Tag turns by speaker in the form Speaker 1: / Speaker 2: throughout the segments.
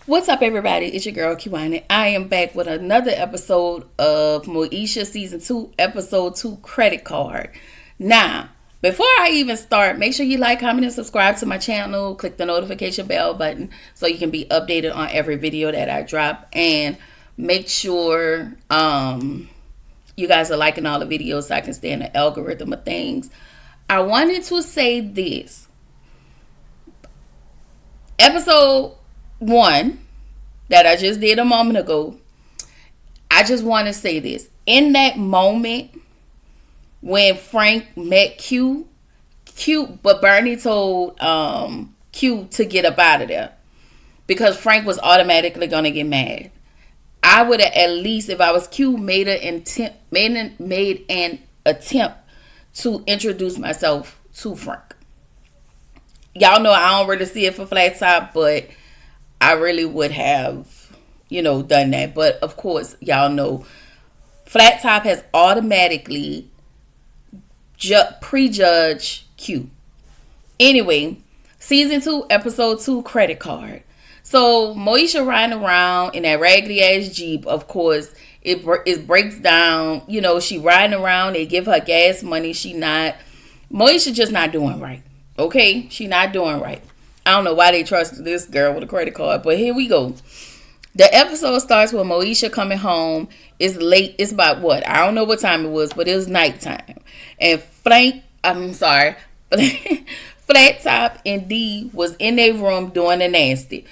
Speaker 1: What's up, everybody? It's your girl, Kiwana. I am back with another episode of Moesha Season 2, Episode 2, Credit Card. Now, before I even start, make sure you like, comment, and subscribe to my channel. Click the notification bell button so you can be updated on every video that I drop. And make sure you guys are liking all the videos so I can stay in the algorithm of things. I wanted to say this. Episode 1 that I just did a moment ago, I just want to say this. In that moment when Frank met Q, but Bernie told Q to get up out of there because Frank was automatically going to get mad. I would have at least, if I was Q, made an attempt to introduce myself to Frank. Y'all know I don't really see it for Flat Top, but I really would have, done that. But of course, y'all know Flat Top has automatically prejudged Q. Anyway, Season 2, Episode 2, Credit Card. So Moesha riding around in that raggedy ass Jeep. Of course, it breaks down. She riding around. They give her gas money. Moesha just not doing right. Okay? She not doing right. I don't know why they trusted this girl with a credit card, but here we go. The episode starts with Moesha coming home. It's late. It's about what? I don't know what time it was, but it was nighttime. And Flat Top and D was in their room doing the nasty.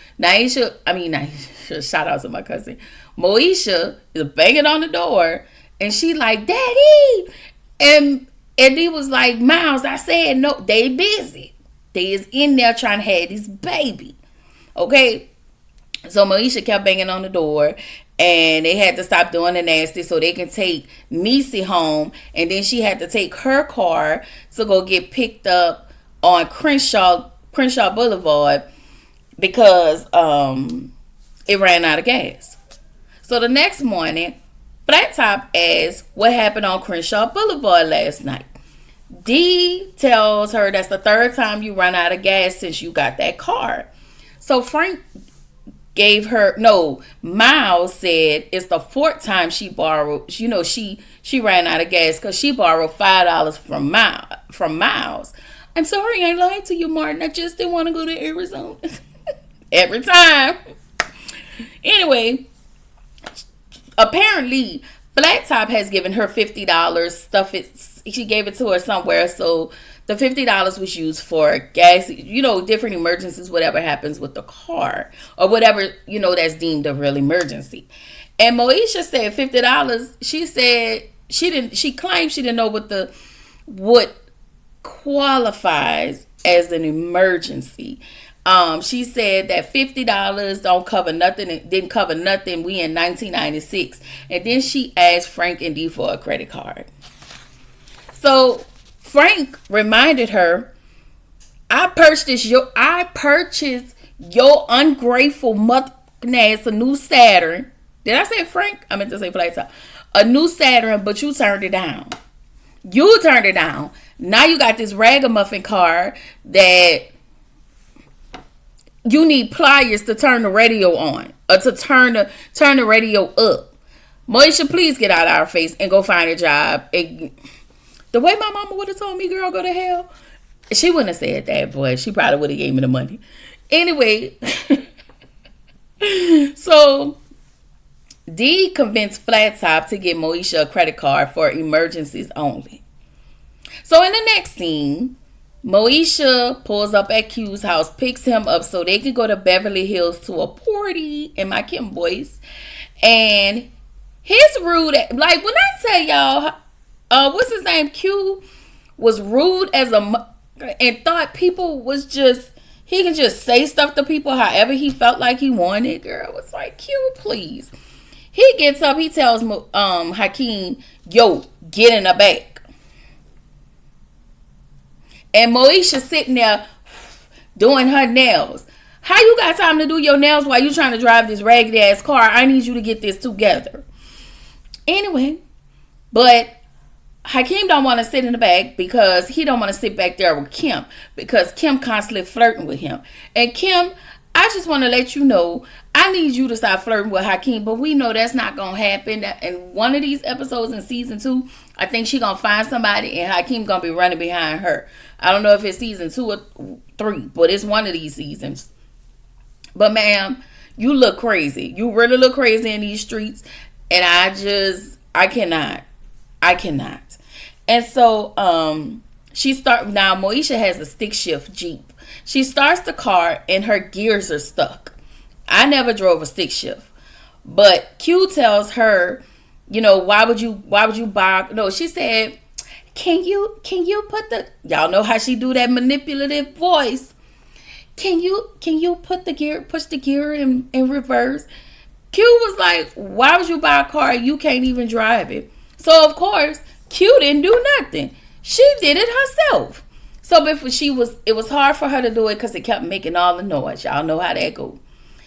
Speaker 1: Shout out to my cousin. Moesha is banging on the door, and she like, Daddy! And D was like, Miles, I said no, they busy. They is in there trying to have this baby. Okay? So Moesha kept banging on the door. And they had to stop doing the nasty so they can take Niecy home. And then she had to take her car to go get picked up on Crenshaw Boulevard because it ran out of gas. So the next morning, Flat Top asks what happened on Crenshaw Boulevard last night. D tells her that's the third time you run out of gas since you got that car. So Frank Miles said it's the fourth time she borrowed. She ran out of gas because she borrowed $5 from Miles. I'm sorry, I lied to you, Martin. I just didn't want to go to Arizona. Every time. Anyway, apparently Flat Top has given her $50. She gave it to her somewhere, so the $50 was used for gas, different emergencies, whatever happens with the car, or whatever, that's deemed a real emergency. And Moesha said $50. She said she claimed she didn't know what qualifies as an emergency. She said that $50 don't cover nothing. It didn't cover nothing. We in 1996. And then she asked Frank and D for a credit card. So Frank reminded her, I purchased your ungrateful mother ass a new Saturn. Did I say Frank? I meant to say Flat Top. A new Saturn, but you turned it down. You turned it down. Now you got this ragamuffin car that you need pliers to turn the radio on, or to turn the radio up. Moesha, please get out of our face and go find a job. The way my mama would have told me, girl, go to hell, she wouldn't have said that, but she probably would have gave me the money. Anyway, so D convinced Flat Top to get Moesha a credit card for emergencies only. So in the next scene, Moesha pulls up at Q's house, picks him up so they can go to Beverly Hills to a party, in my Kim voice. And his rude, like when I tell y'all, what's his name? Q was rude and thought people was just, he can just say stuff to people however he felt like he wanted. Girl, it's like, Q, please. He gets up, he tells Hakeem, yo, get in the back. And Moesha sitting there doing her nails. How you got time to do your nails while you trying to drive this raggedy ass car? I need you to get this together. Anyway, but Hakeem don't want to sit in the back because he don't want to sit back there with Kim, because Kim constantly flirting with him. And Kim, I just want to let you know, I I need you to stop flirting with Hakeem, but we know that's not gonna happen. In one of these episodes in season 2, I think she gonna find somebody and Hakeem gonna be running behind her. I don't know if it's season 2 or 3, but it's one of these seasons. But ma'am, you look crazy. You really look crazy in these streets, and I cannot. And so now Moesha has a stick shift Jeep. She starts the car and her gears are stuck. I never drove a stick shift. But Q tells her, why would you buy? No, she said, can you put y'all know how she do that manipulative voice. Can you push the gear in reverse? Q was like, why would you buy a car you can't even drive it? So of course, Q didn't do nothing. She did it herself. So before it was hard for her to do it because it kept making all the noise. Y'all know how that goes.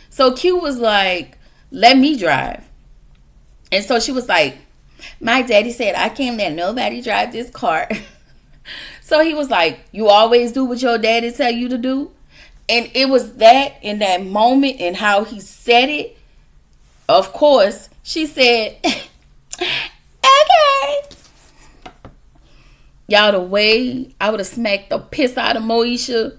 Speaker 1: So Q was like, let me drive. And so she was like, my daddy said I can't let nobody drive this car. So he was like, you always do what your daddy tell you to do? And it was that in that moment and how he said it. Of course, she said, okay. Y'all, the way I would have smacked the piss out of Moesha.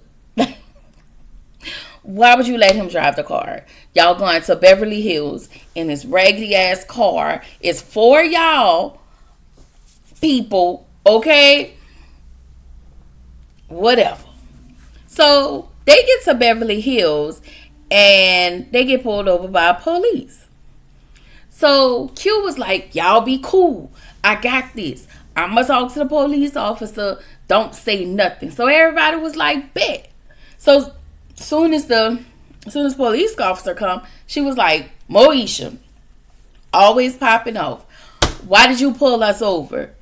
Speaker 1: Why would you let him drive the car? Y'all going to Beverly Hills in this raggedy ass car. It's for y'all people, okay? Whatever. So they get to Beverly Hills and they get pulled over by police. So Q was like, y'all be cool. I got this. I'm going to talk to the police officer. Don't say nothing. So everybody was like, bet. So soon as police officer come, she was like, Moesha, always popping off. Why did you pull us over?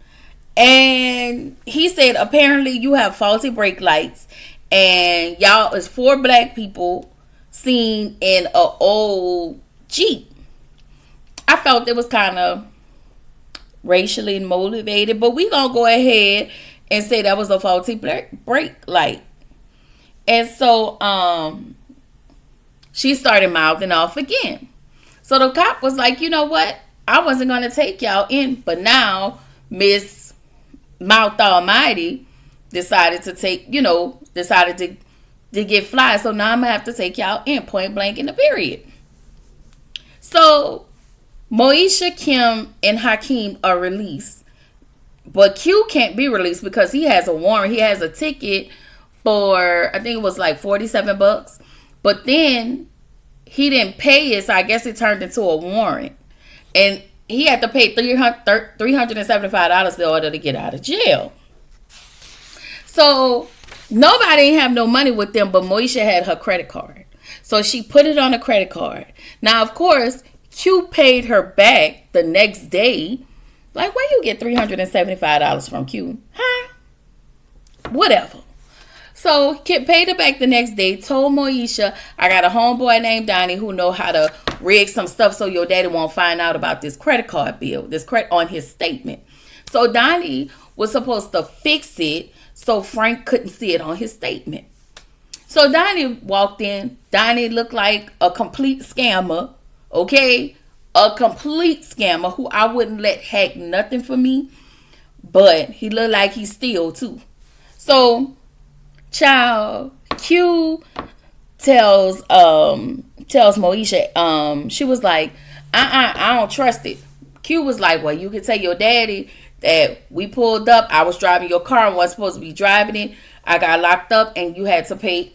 Speaker 1: And he said, apparently you have faulty brake lights. And y'all is 4 black people seen in a old Jeep. I felt it was kind of racially motivated, but we gonna go ahead and say that was a faulty brake light. And so she started mouthing off again. So the cop was like, you know what? I wasn't gonna take y'all in, but now Miss Mouth Almighty decided to get fly. So now I'm gonna have to take y'all in, point blank in the period. So Moesha, Kim, and Hakeem are released. But Q can't be released because he has a warrant. He has a ticket for, I think it was like $47. But then he didn't pay it, so I guess it turned into a warrant. And he had to pay $375 in order to get out of jail. So nobody didn't have no money with them, but Moesha had her credit card. So she put it on a credit card. Now, of course, Q paid her back the next day. Like, where you get $375 from, Q? Huh? Whatever. So Kip paid her back the next day, told Moesha, I got a homeboy named Donnie who know how to rig some stuff so your daddy won't find out about this credit card bill, this credit on his statement. So Donnie was supposed to fix it so Frank couldn't see it on his statement. So Donnie walked in. Donnie looked like a complete scammer. Okay, a complete scammer who I wouldn't let hack nothing for me, but he looked like he steal too. So, child, Q tells Moesha, she was like, I don't trust it. Q was like, well, you can tell your daddy that we pulled up. I was driving your car. I wasn't supposed to be driving it. I got locked up, and you had to pay.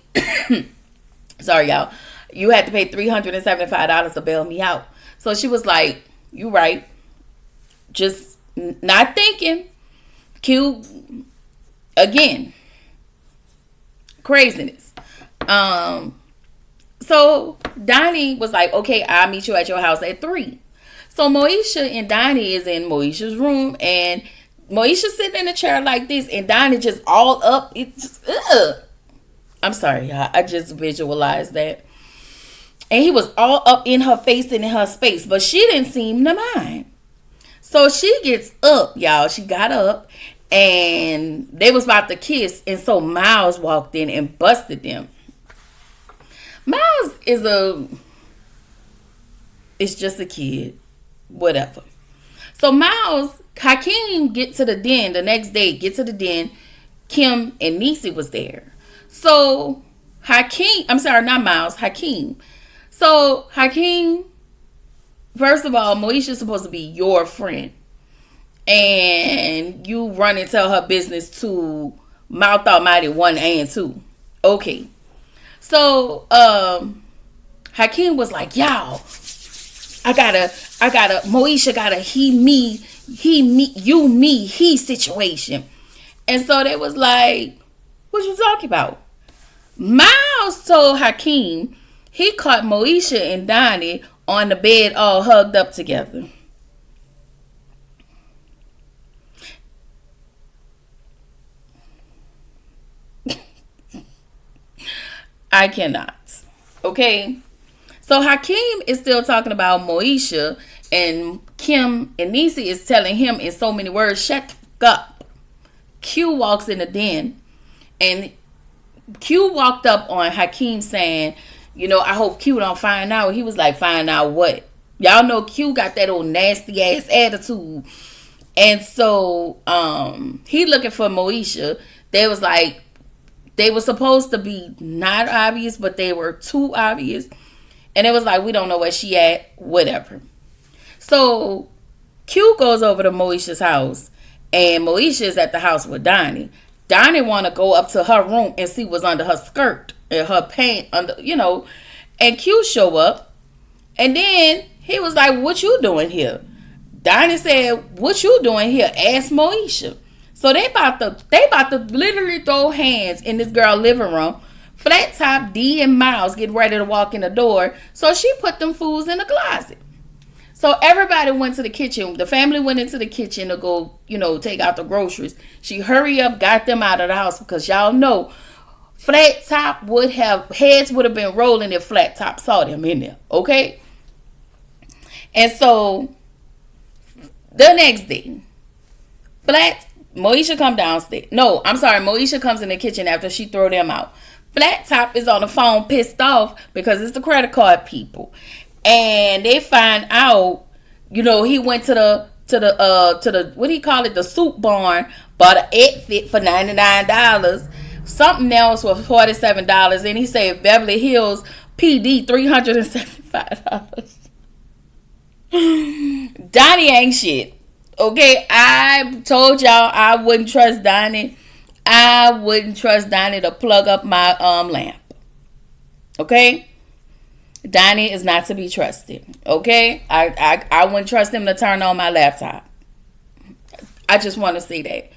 Speaker 1: Sorry, y'all. You had to pay $375 to bail me out. So she was like, you right. Just not thinking. Q, again, craziness. So Donnie was like, okay, I'll meet you at your house at 3. So Moesha and Donnie is in Moesha's room, and Moesha's sitting in a chair like this, and Donnie just all up. I'm sorry, y'all. I just visualized that. And he was all up in her face and in her space. But she didn't seem to mind. So she gets up, y'all. She got up. And they was about to kiss. And so Miles walked in and busted them. Miles is a It's just a kid. Whatever. So Miles, Hakeem get to the den the next day. Get to the den. Kim and Niecy was there. So Hakeem, I'm sorry, not Miles, Hakeem. So Hakeem, first of all, Moesha's supposed to be your friend. And you run and tell her business to Mouth Almighty 1 and 2. Okay. So Hakeem was like, y'all, Moesha got a he, situation. And so they was like, what you talking about? Miles told Hakeem he caught Moesha and Donnie on the bed all hugged up together. I cannot. Okay? So Hakeem is still talking about Moesha, and Kim and Niecy is telling him in so many words, shut the fuck up. Q walks in the den, and Q walked up on Hakeem saying, I hope Q don't find out. He was like, find out what? Y'all know Q got that old nasty ass attitude. And so he looking for Moesha. They was like, they were supposed to be not obvious, but they were too obvious. And it was like, we don't know where she at, whatever. So Q goes over to Moesha's house, and Moesha is at the house with Donnie. Donnie want to go up to her room and see what's under her skirt and her pants under, And Q show up, and then he was like, what you doing here? Donnie said, what you doing here? Ask Moesha. So they about to literally throw hands in this girl living room. Flat Top, D, and Miles get ready to walk in the door. So she put them fools in the closet. So everybody went to the kitchen. The family went into the kitchen to go, take out the groceries. She hurry up, got them out of the house because y'all know Flat Top heads would have been rolling if Flat Top saw them in there. Okay? And so the next day, Moesha come downstairs. No, I'm sorry. Moesha comes in the kitchen after she throw them out. Flat Top is on the phone pissed off because it's the credit card people. And they find out, he went to the what do you call it? The soup barn, bought an outfit for $99. Something else was $47. And he said Beverly Hills PD $375. Donnie ain't shit. Okay, I told y'all I wouldn't trust Donnie. I wouldn't trust Donnie to plug up my lamp. Okay? Donnie is not to be trusted. Okay? I wouldn't trust him to turn on my laptop. I just want to say that.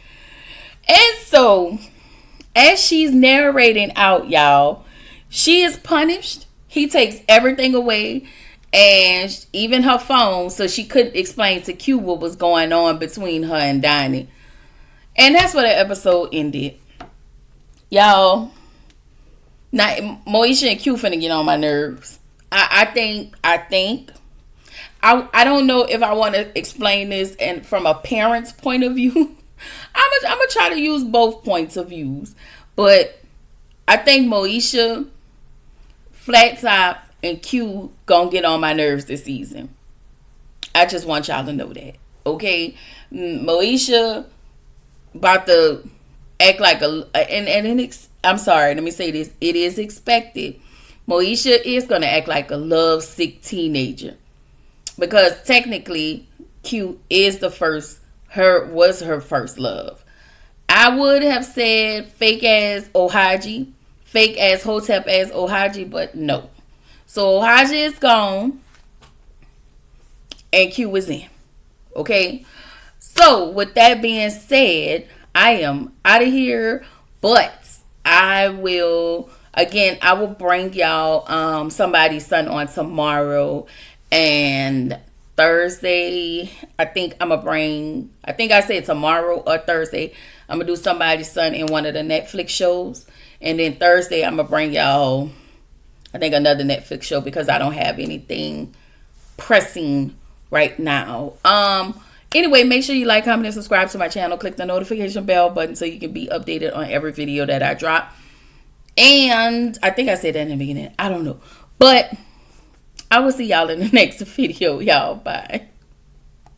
Speaker 1: And so, as she's narrating out, y'all, she is punished. He takes everything away. And even her phone, so she couldn't explain to Q what was going on between her and Donnie. And that's where the episode ended. Y'all, now Moesha and Q finna get on my nerves. I think I don't know if I want to explain this and from a parent's point of view. I'm gonna try to use both points of views. But I think Moesha, Flat Top, and Q gonna get on my nerves this season. I just want y'all to know that. Okay? Moesha about to act like I'm sorry, let me say this. It is expected. Moesha is gonna act like a lovesick teenager. Because technically Q is was her first love. I would have said fake ass Ohaji, fake ass Hotep ass Ohaji, but no. So Haji is gone and Q is in. Okay? So with that being said, I am out of here. But I will bring y'all Somebody's Son on tomorrow. And Thursday, I think I said tomorrow or Thursday, I'm going to do Somebody's Son in one of the Netflix shows. And then Thursday, I'm going to bring y'all I think another Netflix show because I don't have anything pressing right now. Anyway, make sure you like, comment, and subscribe to my channel. Click the notification bell button so you can be updated on every video that I drop. And I think I said that in the beginning. I don't know. But I will see y'all in the next video. Y'all, bye.